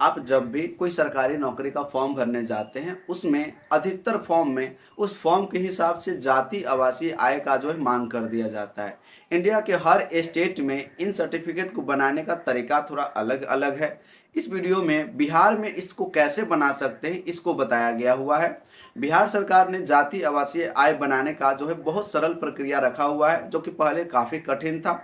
आप जब भी कोई सरकारी नौकरी का फॉर्म भरने जाते हैं उसमें अधिकतर फॉर्म में उस फॉर्म के हिसाब से जाति आवासीय आय का जो है मांग कर दिया जाता है। इंडिया के हर स्टेट में इन सर्टिफिकेट को बनाने का तरीका थोड़ा अलग अलग है। इस वीडियो में बिहार में इसको कैसे बना सकते हैं इसको बताया गया हुआ है। बिहार सरकार ने जाति आवासीय आय बनाने का जो है बहुत सरल प्रक्रिया रखा हुआ है, जो कि पहले काफ़ी कठिन था।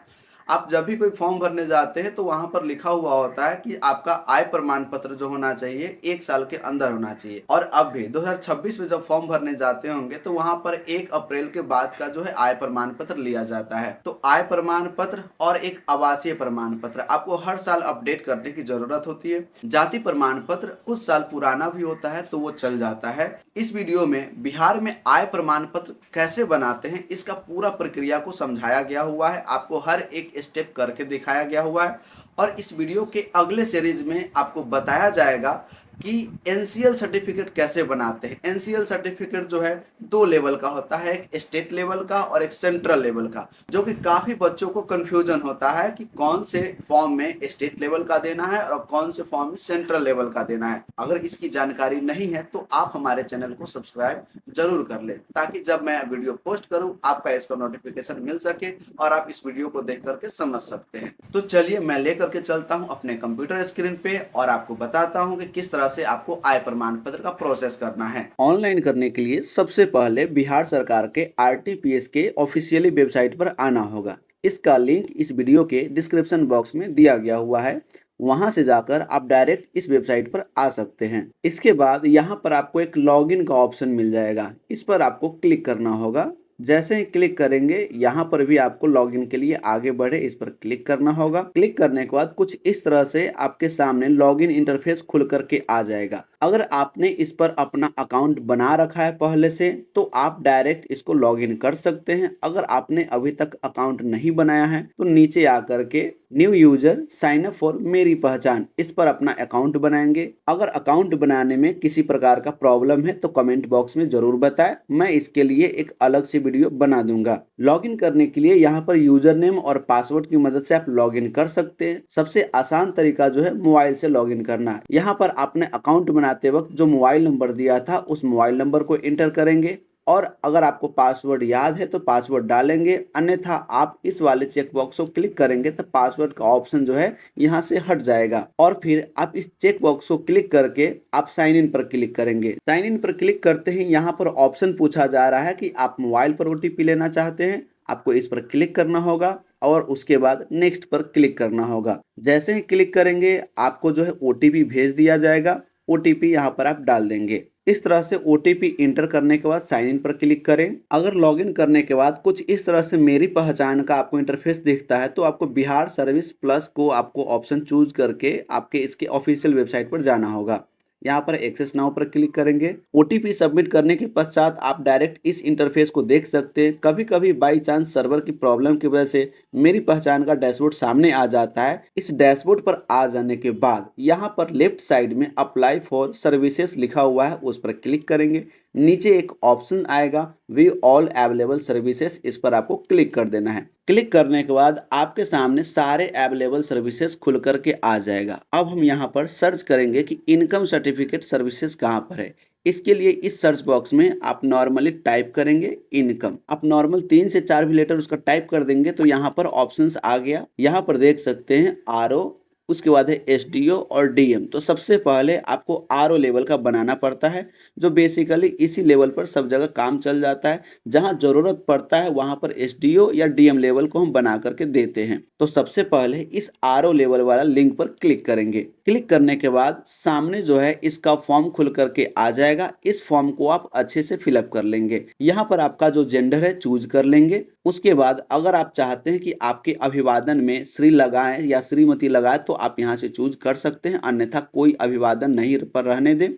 आप जब भी कोई फॉर्म भरने जाते हैं तो वहां पर लिखा हुआ होता है कि आपका आय प्रमाण पत्र जो होना चाहिए 1 साल के अंदर होना चाहिए। और अब भी 2026 में जब फॉर्म भरने जाते होंगे तो वहां पर 1 अप्रैल के बाद का जो है आय प्रमाण पत्र लिया जाता है। तो आय प्रमाण पत्र और एक आवासीय प्रमाण पत्र आपको हर साल अपडेट करने की जरूरत होती है। जाति प्रमाण पत्र कुछ साल पुराना भी होता है तो वो चल जाता है। इस वीडियो में बिहार में आय प्रमाण पत्र कैसे बनाते हैं इसका पूरा प्रक्रिया को समझाया गया हुआ है, आपको हर एक स्टेप करके दिखाया गया हुआ है। और इस वीडियो के अगले सीरीज में आपको बताया जाएगा कि एनसीएल सर्टिफिकेट कैसे बनाते हैं। एनसीएल सर्टिफिकेट जो है 2 लेवल का होता है, एक स्टेट लेवल का और एक सेंट्रल लेवल का, जो कि काफी बच्चों को कंफ्यूजन होता है कि कौन से फॉर्म में स्टेट लेवल का देना है और कौन से फॉर्म में सेंट्रल लेवल का देना है। अगर इसकी जानकारी नहीं है तो आप हमारे चैनल को सब्सक्राइब जरूर कर ले, ताकि जब मैं वीडियो पोस्ट करूं आपका इसका नोटिफिकेशन मिल सके और आप इस वीडियो को देख करके समझ सकते हैं। तो चलिए मैं लेकर के चलता हूं अपने कंप्यूटर स्क्रीन पे और आपको बताता हूं कि किस तरह से आपको आय प्रमाण पत्र का प्रोसेस करना है। ऑनलाइन करने के लिए सबसे पहले बिहार सरकार के आरटीपीएस के ऑफिशियली वेबसाइट पर आना होगा। इसका लिंक इस वीडियो के डिस्क्रिप्शन बॉक्स में दिया गया हुआ है, वहां से जाकर आप डायरेक्ट इस वेबसाइट पर आ सकते हैं। इसके बाद यहाँ पर आपको एक लॉगिन का ऑप्शन मिल जाएगा, इस पर आपको क्लिक करना होगा। जैसे ही क्लिक करेंगे यहाँ पर भी आपको लॉगिन के लिए आगे बढ़े इस पर क्लिक करना होगा। क्लिक करने के बाद कुछ इस तरह से आपके सामने लॉगिन इंटरफेस खुल करके आ जाएगा। अगर आपने इस पर अपना अकाउंट बना रखा है पहले से तो आप डायरेक्ट इसको लॉगिन कर सकते हैं। अगर आपने अभी तक अकाउंट नहीं बनाया है तो नीचे आकर के new user sign up for मेरी पहचान इस पर अपना अकाउंट बनाएंगे। अगर अकाउंट बनाने में किसी प्रकार का प्रॉब्लम है तो कमेंट बॉक्स में जरूर बताएं, मैं इसके लिए एक अलग से वीडियो बना दूंगा। लॉगिन करने के लिए यहाँ पर यूजर नेम और पासवर्ड की मदद से आप लॉगिन कर सकते हैं। सबसे आसान तरीका जो है मोबाइल से लॉगिन करना है। यहाँ पर आपने अकाउंट बनाते वक्त जो मोबाइल नंबर दिया था उस मोबाइल नंबर को एंटर करेंगे और अगर आपको पासवर्ड याद है तो पासवर्ड डालेंगे, अन्यथा आप इस वाले चेक बॉक्स को क्लिक करेंगे तो पासवर्ड का ऑप्शन जो है यहाँ से हट जाएगा। और फिर आप इस चेक बॉक्स को क्लिक करके आप साइन इन पर क्लिक करेंगे। साइन इन पर क्लिक करते ही यहाँ पर ऑप्शन पूछा जा रहा है कि आप मोबाइल पर ओटीपी लेना चाहते हैं, आपको इस पर क्लिक करना होगा और उसके बाद नेक्स्ट पर क्लिक करना होगा। जैसे ही क्लिक करेंगे आपको जो है ओटीपी भेज दिया जाएगा, ओटीपी यहाँ पर आप डाल देंगे। इस तरह से ओटीपी इंटर करने के बाद साइन इन पर क्लिक करें। अगर लॉगिन करने के बाद कुछ इस तरह से मेरी पहचान का आपको इंटरफेस दिखता है तो आपको बिहार सर्विस प्लस को आपको ऑप्शन चूज करके आपके इसके ऑफिशियल वेबसाइट पर जाना होगा। यहाँ पर एक्सेस नाउ पर क्लिक करेंगे। ओटीपी सबमिट करने के पश्चात आप डायरेक्ट इस इंटरफेस को देख सकते हैं। कभी कभी बाई चांस सर्वर की प्रॉब्लम की वजह से मेरी पहचान का डैशबोर्ड सामने आ जाता है। इस डैशबोर्ड पर आ जाने के बाद यहाँ पर लेफ्ट साइड में अप्लाई फॉर सर्विसेज लिखा हुआ है, उस पर क्लिक करेंगे। नीचे एक ऑप्शन आएगा व्यू ऑल अवेलेबल सर्विसेज, इस पर आपको क्लिक कर देना है। क्लिक करने के बाद आपके सामने सारे अवेलेबल सर्विसेज खुल करके आ जाएगा। अब हम यहाँ पर सर्च करेंगे कि इनकम सर्टिफिकेट सर्विसेज कहाँ पर है। इसके लिए इस सर्च बॉक्स में आप नॉर्मली टाइप करेंगे इनकम। आप नॉर्मल 3 से 4 भी लेटर उसका टाइप कर देंगे तो यहाँ पर ऑप्शंस आ गया। यहाँ पर देख सकते हैं आरओ, उसके बाद है एसडीओ और डीएम। तो सबसे पहले आपको आरओ लेवल का बनाना पड़ता है, जो बेसिकली इसी लेवल पर सब जगह काम चल जाता है। जहां जरूरत पड़ता है वहां पर एसडीओ या डीएम लेवल को हम बना करके देते हैं। तो सबसे पहले इस आरओ लेवल वाला लिंक पर क्लिक करेंगे। क्लिक करने के बाद सामने जो है इसका फॉर्म खुल करके आ जाएगा। इस फॉर्म को आप अच्छे से फिलअप कर लेंगे। यहाँ पर आपका जो जेंडर है चूज कर लेंगे। उसके बाद अगर आप चाहते हैं कि आपके अभिवादन में श्री लगाएं या श्रीमती लगाएं तो आप यहाँ से चूज कर सकते हैं, अन्यथा कोई अभिवादन नहीं पर रहने दें।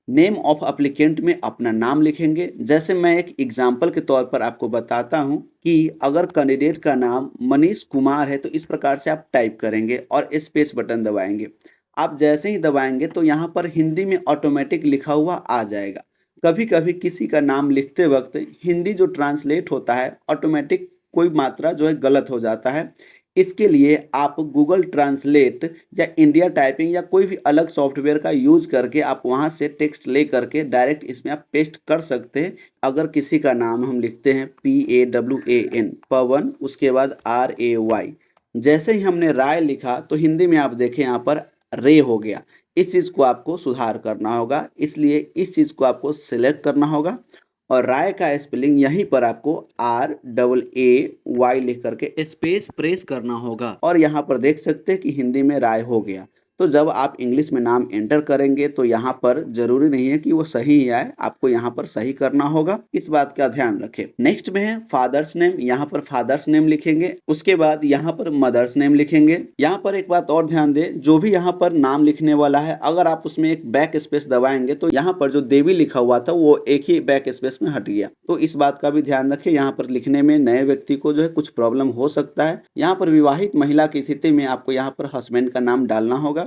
नेम ऑफ एप्लीकेंट में अपना नाम लिखेंगे। जैसे मैं एक एग्जाम्पल के तौर पर आपको बताता हूं कि अगर कैंडिडेट का नाम मनीष कुमार है तो इस प्रकार से आप टाइप करेंगे और स्पेस बटन दबाएंगे। आप जैसे ही दबाएंगे तो यहाँ पर हिंदी में ऑटोमेटिक लिखा हुआ आ जाएगा। कभी कभी किसी का नाम लिखते वक्त हिंदी जो ट्रांसलेट होता है ऑटोमेटिक कोई मात्रा जो है गलत हो जाता है। इसके लिए आप गूगल ट्रांसलेट या इंडिया टाइपिंग या कोई भी अलग सॉफ्टवेयर का यूज करके आप वहां से टेक्स्ट ले करके डायरेक्ट इसमें आप पेस्ट कर सकते हैं। अगर किसी का नाम हम लिखते हैं PAWAN पवन, उसके बाद RAY, जैसे ही हमने राय लिखा तो हिंदी में आप देखें यहाँ पर रे हो गया। इस चीज़ को आपको सुधार करना होगा, इसलिए इस चीज़ को आपको सिलेक्ट करना होगा और राय का स्पेलिंग यहीं पर आपको RAAY लिख करके स्पेस प्रेस करना होगा और यहाँ पर देख सकते हैं कि हिंदी में राय हो गया। तो जब आप इंग्लिश में नाम एंटर करेंगे तो यहाँ पर जरूरी नहीं है कि वो सही ही आए, आपको यहाँ पर सही करना होगा, इस बात का ध्यान रखें। नेक्स्ट में है फादर्स नेम, यहाँ पर फादर्स नेम लिखेंगे, उसके बाद यहाँ पर मदर्स नेम लिखेंगे। यहाँ पर एक बात और ध्यान दें, जो भी यहाँ पर नाम लिखने वाला है अगर आप उसमें एक बैक स्पेस दबाएंगे तो यहाँ पर जो देवी लिखा हुआ था वो एक ही बैक स्पेस में हट गया, तो इस बात का भी ध्यान रखें। यहाँ पर लिखने में नए व्यक्ति को जो है कुछ प्रॉब्लम हो सकता है। यहाँ पर विवाहित महिला की स्थिति में आपको यहाँ पर हस्बैंड का नाम डालना होगा।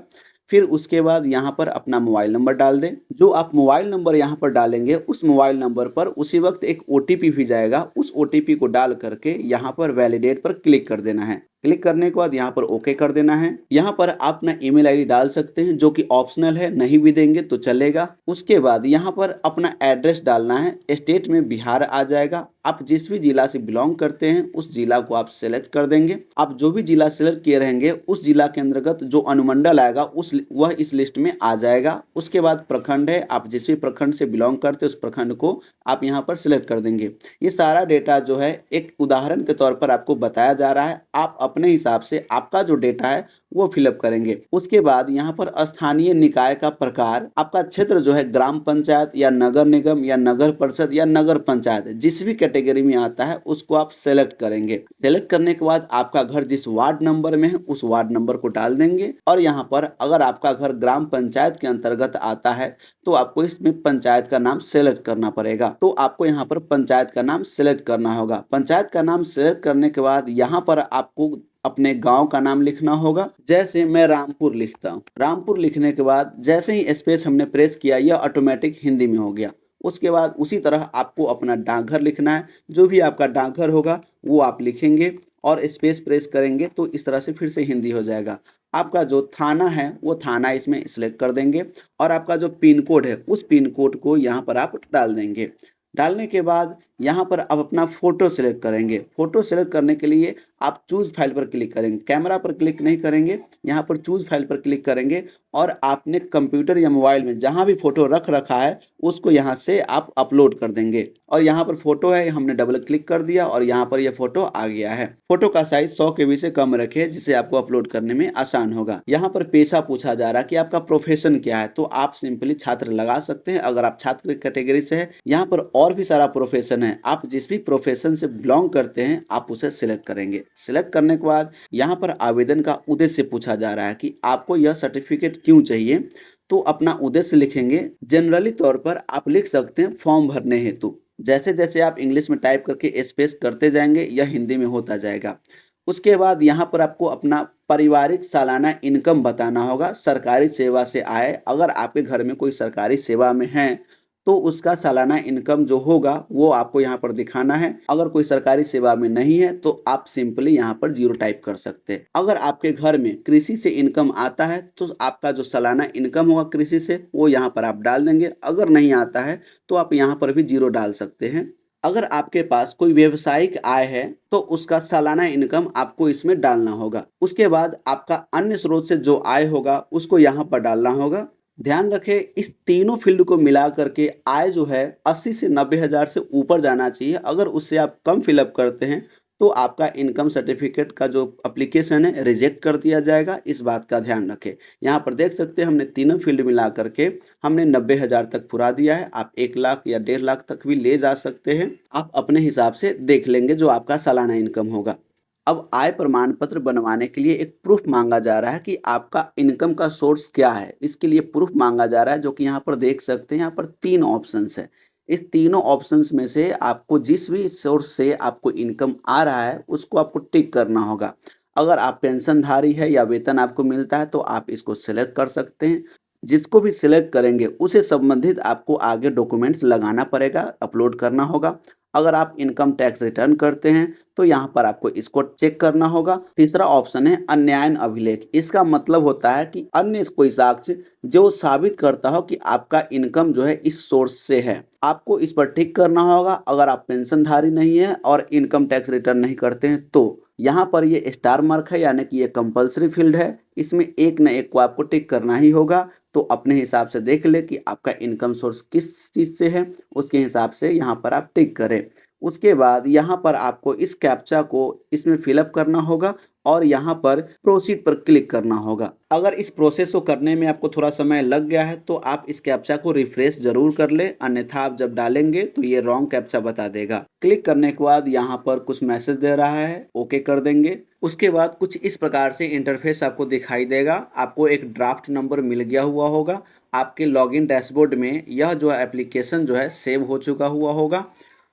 फिर उसके बाद यहाँ पर अपना मोबाइल नंबर डाल दें। जो आप मोबाइल नंबर यहाँ पर डालेंगे उस मोबाइल नंबर पर उसी वक्त एक OTP भी जाएगा, उस OTP को डाल करके यहाँ पर वैलिडेट पर क्लिक कर देना है। क्लिक करने के बाद यहाँ पर ओके कर देना है। यहाँ पर आप अपना ईमेल आईडी डाल सकते हैं जो कि ऑप्शनल है, नहीं भी देंगे तो चलेगा। उसके बाद यहाँ पर अपना एड्रेस डालना है। स्टेट में बिहार आ जाएगा। आप जिस भी जिला से बिलोंग करते हैं उस जिला को आप सेलेक्ट कर देंगे। आप जो भी जिला सेलेक्ट किए रहेंगे उस जिला के अंतर्गत जो अनुमंडल आएगा वह इस लिस्ट में आ जाएगा। उसके बाद प्रखंड है, आप जिस भी प्रखंड से बिलोंग करते हैं उस प्रखंड को आप यहाँ पर सिलेक्ट कर देंगे। ये सारा डेटा जो है एक उदाहरण के तौर पर आपको बताया जा रहा है, आप अपने हिसाब से आपका जो डेटा है वो फिलअप करेंगे। उसके बाद यहाँ पर स्थानीय निकाय का प्रकार, आपका क्षेत्र जो है ग्राम पंचायत या नगर निगम या नगर परिषद या नगर पंचायत, जिस भी कैटेगरी में आता है उसको आप सेलेक्ट करेंगे। सेलेक्ट करने के बाद आपका घर जिस वार्ड नंबर में है उस वार्ड नंबर को डाल देंगे और यहाँ पर अगर आपका घर ग्राम पंचायत के अंतर्गत आता है तो आपको इसमें पंचायत का नाम सेलेक्ट करना पड़ेगा। तो आपको यहाँ पर पंचायत का नाम सेलेक्ट करना होगा। पंचायत का नाम सेलेक्ट करने के बाद यहाँ पर आपको अपने गांव का नाम लिखना होगा। जैसे मैं रामपुर लिखता हूँ, रामपुर लिखने के बाद जैसे ही स्पेस हमने प्रेस किया यह ऑटोमेटिक हिंदी में हो गया। उसके बाद उसी तरह आपको अपना डाकघर लिखना है, जो भी आपका डाकघर होगा वो आप लिखेंगे और स्पेस प्रेस करेंगे तो इस तरह से फिर से हिंदी हो जाएगा। आपका जो थाना है वो थाना इसमें सिलेक्ट कर देंगे और आपका जो पिन कोड है उस पिन कोड को यहाँ पर आप डाल देंगे। डालने के बाद यहाँ पर अब अपना फ़ोटो सेलेक्ट करेंगे। फ़ोटो सेलेक्ट करने के लिए आप चूज़ फाइल पर क्लिक करेंगे, कैमरा पर क्लिक नहीं करेंगे, यहाँ पर चूज़ फाइल पर क्लिक करेंगे और आपने कंप्यूटर या मोबाइल में जहाँ भी फ़ोटो रख रखा है उसको यहाँ से आप अपलोड कर देंगे। और यहाँ पर फ़ोटो है, हमने डबल क्लिक कर दिया और यहाँ पर यह फ़ोटो आ गया है। फ़ोटो का साइज़ 100 KB से कम रखें जिससे आपको अपलोड करने में आसान होगा। यहाँ पर पेशा पूछा जा रहा है कि आपका प्रोफेशन क्या है, तो आप सिंपली छात्र लगा सकते हैं अगर आप छात्र कैटेगरी से है। यहाँ पर और भी सारा प्रोफेशन है, आप जिस भी प्रोफेशन से बिलोंग करते हैं आप उसे सिलेक्ट करेंगे। सिलेक्ट करने के बाद यहाँ पर आवेदन का उद्देश्य पूछा जा रहा है कि आपको यह सर्टिफिकेट क्यों चाहिए, तो अपना उद्देश्य लिखेंगे। जनरली तौर पर आप लिख सकते हैं फॉर्म भरने हेतु। जैसे जैसे आप इंग्लिश में टाइप करके स्पेस करते जाएंगे यह हिंदी में होता जाएगा। उसके बाद यहाँ पर आपको अपना पारिवारिक सालाना इनकम बताना होगा। सरकारी सेवा से आए, अगर आपके घर में कोई सरकारी सेवा में है तो उसका सालाना इनकम जो होगा वो आपको यहाँ पर दिखाना है। अगर कोई सरकारी सेवा में नहीं है तो आप सिंपली यहाँ पर 0 टाइप कर सकते हैं। अगर आपके घर में कृषि से इनकम आता है तो आपका जो सालाना इनकम होगा कृषि से वो यहाँ पर आप डाल देंगे। अगर नहीं आता है तो आप यहाँ पर भी 0 डाल सकते हैं। अगर आपके पास कोई व्यावसायिक आय है तो उसका सालाना इनकम आपको इसमें डालना होगा। उसके बाद आपका अन्य स्रोत से जो आय होगा उसको यहाँ पर डालना होगा। ध्यान रखें इस तीनों फील्ड को मिला करके आय जो है 80 से 90 हज़ार से ऊपर जाना चाहिए। अगर उससे आप कम फिलअप करते हैं तो आपका इनकम सर्टिफिकेट का जो एप्लीकेशन है रिजेक्ट कर दिया जाएगा, इस बात का ध्यान रखें। यहाँ पर देख सकते हैं हमने तीनों फील्ड मिला करके हमने 90 हज़ार तक पूरा दिया है। आप 1 लाख या 1.5 लाख तक भी ले जा सकते हैं, आप अपने हिसाब से देख लेंगे जो आपका सालाना इनकम होगा। अब आय प्रमाण पत्र बनवाने के लिए एक प्रूफ मांगा जा रहा है कि आपका इनकम का सोर्स क्या है। इसके लिए प्रूफ मांगा जा रहा है जो कि यहाँ पर देख सकते हैं। यहाँ पर 3 ऑप्शंस है। इस तीनों ऑप्शंस में से आपको जिस भी सोर्स से आपको इनकम आ रहा है उसको आपको टिक करना होगा। अगर आप पेंशनधारी है या वेतन आपको मिलता है तो आप इसको सिलेक्ट कर सकते हैं। जिसको भी सिलेक्ट करेंगे उसे संबंधित आपको आगे डॉक्यूमेंट्स लगाना पड़ेगा, अपलोड करना होगा। अगर आप इनकम टैक्स रिटर्न करते हैं तो यहाँ पर आपको इसको चेक करना होगा। तीसरा ऑप्शन है अन्यायन अभिलेख। इसका मतलब होता है कि अन्य कोई साक्ष्य जो साबित करता हो कि आपका इनकम जो है इस सोर्स से है, आपको इस पर टिक करना होगा। अगर आप पेंशनधारी नहीं है और इनकम टैक्स रिटर्न नहीं करते हैं तो यहाँ पर ये स्टार मार्क है, यानी कि ये कंपलसरी फील्ड है, इसमें एक न एक को आपको टिक करना ही होगा। तो अपने हिसाब से देख ले कि आपका इनकम सोर्स किस चीज़ से है, उसके हिसाब से यहाँ पर आप टिक करें। उसके बाद यहाँ पर आपको इस कैप्चा को इसमें फिलअप करना होगा और यहाँ पर प्रोसीड पर क्लिक करना होगा। अगर इस प्रोसेस को करने में आपको थोड़ा समय लग गया है तो आप इस कैप्चा को रिफ्रेश जरूर कर ले, अन्यथा आप जब डालेंगे तो ये रॉन्ग कैप्चा बता देगा। क्लिक करने के बाद यहाँ पर कुछ मैसेज दे रहा है, ओके कर देंगे। उसके बाद कुछ इस प्रकार से इंटरफेस आपको दिखाई देगा। आपको एक ड्राफ्ट नंबर मिल गया हुआ होगा। आपके लॉगिन डैशबोर्ड में यह जो एप्लीकेशन जो है सेव हो चुका हुआ होगा।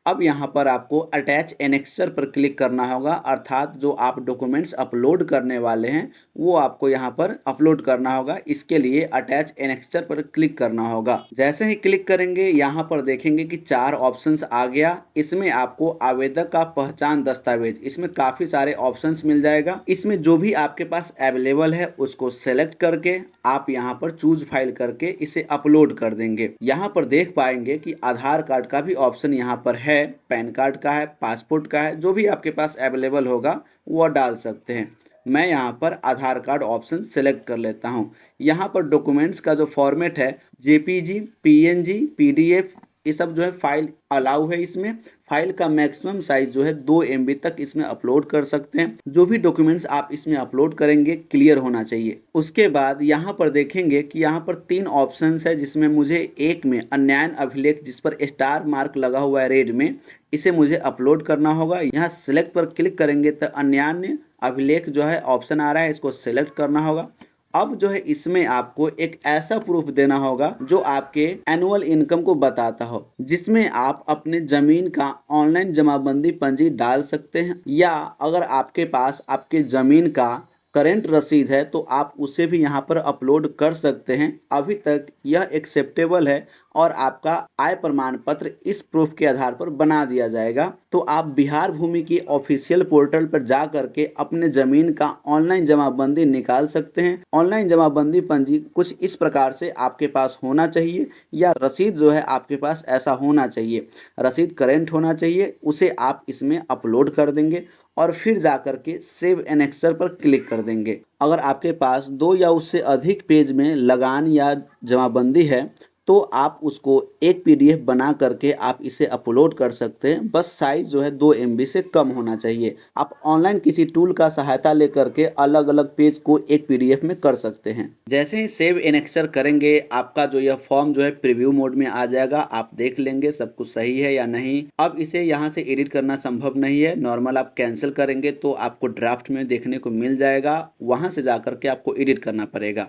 अब यहाँ पर आपको अटैच एनेक्सर पर क्लिक करना होगा, अर्थात जो आप डॉक्यूमेंट्स अपलोड करने वाले हैं वो आपको यहाँ पर अपलोड करना होगा। इसके लिए अटैच एनेक्सर पर क्लिक करना होगा। जैसे ही क्लिक करेंगे यहाँ पर देखेंगे कि 4 ऑप्शंस आ गया। इसमें आपको आवेदक का पहचान दस्तावेज, इसमें काफ़ी सारे ऑप्शंस मिल जाएगा। इसमें जो भी आपके पास अवेलेबल है उसको सेलेक्ट करके आप यहाँ पर चूज फाइल करके इसे अपलोड कर देंगे। यहाँ पर देख पाएंगे कि आधार कार्ड का भी ऑप्शन यहाँ पर है, पैन कार्ड का है, पासपोर्ट का है, जो भी आपके पास अवेलेबल होगा वो डाल सकते हैं। मैं यहाँ पर आधार कार्ड ऑप्शन सेलेक्ट कर लेता हूँ। यहाँ पर डॉक्यूमेंट्स का जो फॉर्मेट है जेपीजी, पीएनजी, पीडीएफ, ये सब जो है फाइल अलाउ है। इसमें फाइल का मैक्सिमम साइज जो है 2 MB तक इसमें अपलोड कर सकते हैं। जो भी डॉक्यूमेंट्स आप इसमें अपलोड करेंगे क्लियर होना चाहिए। उसके बाद यहाँ पर देखेंगे कि यहाँ पर 3 ऑप्शंस है, जिसमें मुझे एक में अन्यायन अभिलेख जिस पर स्टार मार्क लगा हुआ है रेड में, इसे मुझे अपलोड करना होगा। यहाँ सिलेक्ट पर क्लिक करेंगे तो अन्यायन अभिलेख जो है ऑप्शन आ रहा है, इसको सिलेक्ट करना होगा। अब जो है इसमें आपको एक ऐसा प्रूफ देना होगा जो आपके एनुअल इनकम को बताता हो, जिसमें आप अपने जमीन का ऑनलाइन जमाबंदी पंजी डाल सकते हैं, या अगर आपके पास आपके जमीन का करेंट रसीद है तो आप उसे भी यहाँ पर अपलोड कर सकते हैं। अभी तक यह एक्सेप्टेबल है और आपका आय प्रमाण पत्र इस प्रूफ के आधार पर बना दिया जाएगा। तो आप बिहार भूमि की ऑफिशियल पोर्टल पर जा करके अपने जमीन का ऑनलाइन जमाबंदी निकाल सकते हैं। ऑनलाइन जमाबंदी पंजी कुछ इस प्रकार से आपके पास होना चाहिए, या रसीद जो है आपके पास ऐसा होना चाहिए, रसीद करेंट होना चाहिए, उसे आप इसमें अपलोड कर देंगे और फिर जाकर के सेव एनेक्सर पर क्लिक कर देंगे। अगर आपके पास 2 या उससे अधिक पेज में लगान या जमाबंदी है तो आप उसको एक PDF बना करके आप इसे अपलोड कर सकते हैं। बस साइज जो है 2 MB से कम होना चाहिए। आप ऑनलाइन किसी टूल का सहायता लेकर के अलग अलग पेज को एक PDF में कर सकते हैं। जैसे ही सेव एनेक्सर करेंगे आपका जो यह फॉर्म जो है प्रीव्यू मोड में आ जाएगा। आप देख लेंगे सब कुछ सही है या नहीं। अब इसे यहाँ से एडिट करना संभव नहीं है। नॉर्मल आप कैंसिल करेंगे तो आपको ड्राफ्ट में देखने को मिल जाएगा, वहाँ से जा करके आपको एडिट करना पड़ेगा।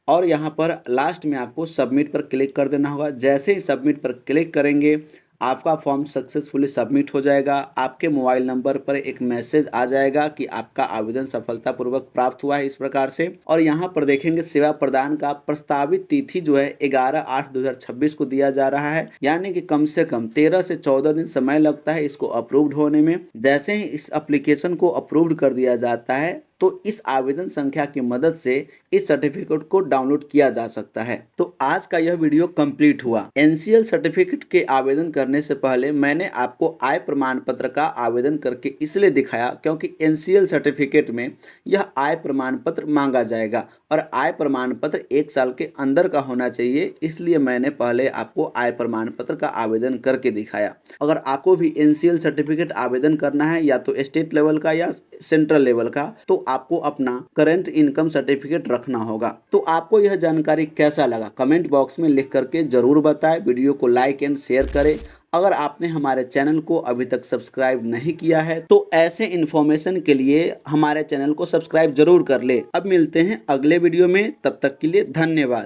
और यहाँ पर लास्ट में आपको सबमिट पर क्लिक कर देना होगा। जैसे ही सबमिट पर क्लिक करेंगे आपका फॉर्म सक्सेसफुली सबमिट हो जाएगा। आपके मोबाइल नंबर पर एक मैसेज आ जाएगा कि आपका आवेदन सफलतापूर्वक प्राप्त हुआ है, इस प्रकार से। और यहाँ पर देखेंगे सेवा प्रदान का प्रस्तावित तिथि जो है 11/8/2026 को दिया जा रहा है, यानी कि कम से कम 13 से 14 दिन समय लगता है इसको अप्रूव्ड होने में। जैसे ही इस एप्लीकेशन को अप्रूव्ड कर दिया जाता है तो इस आवेदन संख्या की मदद से इस सर्टिफिकेट को डाउनलोड किया जा सकता है। तो आज का यह वीडियो कंप्लीट हुआ। NCL सर्टिफिकेट के आवेदन करने से पहले मैंने आपको आय प्रमाण पत्र का आवेदन करके इसलिए दिखाया क्योंकि NCL सर्टिफिकेट में यह आय प्रमाण पत्र मांगा जाएगा और आय प्रमाण पत्र 1 साल के अंदर का होना चाहिए, इसलिए मैंने पहले आपको आय प्रमाण पत्र का आवेदन करके दिखाया। अगर आपको भी NCL सर्टिफिकेट आवेदन करना है, या तो स्टेट लेवल का या सेंट्रल लेवल का, तो आपको अपना करंट इनकम सर्टिफिकेट रखना होगा। तो आपको यह जानकारी कैसा लगा कमेंट बॉक्स में लिख करके जरूर बताएं। वीडियो को लाइक एंड शेयर करें। अगर आपने हमारे चैनल को अभी तक सब्सक्राइब नहीं किया है तो ऐसे इन्फॉर्मेशन के लिए हमारे चैनल को सब्सक्राइब जरूर कर ले। अब मिलते हैं अगले वीडियो में, तब तक के लिए धन्यवाद।